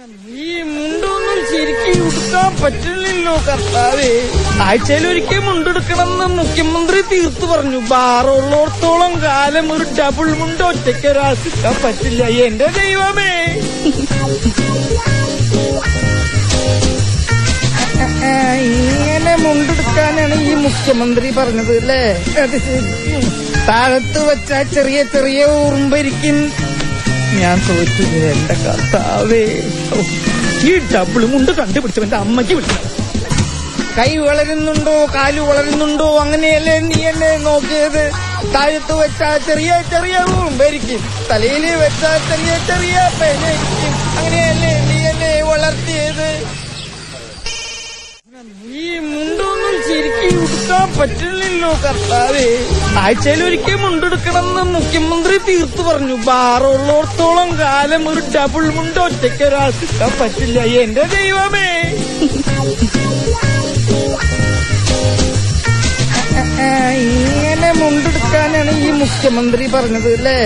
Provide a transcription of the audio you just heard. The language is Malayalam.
ഈ മുണ്ടൊന്നും ശരിക്കും ഉടുക്കാൻ പറ്റില്ലല്ലോ കർത്താവേ. ആഴ്ചയിലൊരിക്കൽ മുണ്ടെടുക്കണമെന്ന് മുഖ്യമന്ത്രി തീർത്തു പറഞ്ഞു. ബാറുള്ളോടത്തോളം കാലം ഒരു ഡബിൾ മുണ്ട് ഒറ്റയ്ക്ക് ഒരാൾക്കാൻ പറ്റില്ല. എന്റെ ദൈവമേ, ഇങ്ങനെ മുണ്ടെടുക്കാനാണ് ഈ മുഖ്യമന്ത്രി പറഞ്ഞത് അല്ലേ? അത് ശരി. താഴത്ത് വെച്ച ചെറിയ ചെറിയ ഉറുമ്പരിക്കും ഞാൻ തോറ്റു. എന്റെ കർത്താവേ, ഈ ഡബിൾ മുണ്ട് കണ്ടുപിടിച്ചവന്റെ അമ്മയ്ക്ക് വിളിക്കണം. കൈ വളരുന്നുണ്ടോ കാല് വളരുന്നുണ്ടോ അങ്ങനെയല്ലേ നീ എന്നെ നോക്കിയത്? താഴത്ത് വെച്ചാ ചെറിയ ചെറിയ ഉറുമ്പരിക്കും, തലയിൽ വെച്ചാ ചെറിയ ചെറിയ പേനയ്ക്കും, അങ്ങനെയല്ലേ നീ എന്നെ വളർത്തിയത്? ഈ മുണ്ടൊന്നും ശരിക്കും ഉടുക്കാൻ പറ്റില്ലല്ലോ കർത്താവേ. ആഴ്ചയിലൊരിക്കൽ മുണ്ടെടുക്കണമെന്ന് മുഖ്യമന്ത്രി തീർത്തു പറഞ്ഞു. ബാറുള്ളോടത്തോളം കാലം ഒരു ഡബിൾ മുണ്ട് ഒറ്റയ്ക്ക് ഒരാൾക്കാൻ പറ്റില്ല. എന്റെ ദൈവമേ, ഇങ്ങനെ മുണ്ടെടുക്കാനാണ് ഈ മുഖ്യമന്ത്രി പറഞ്ഞത് അല്ലേ?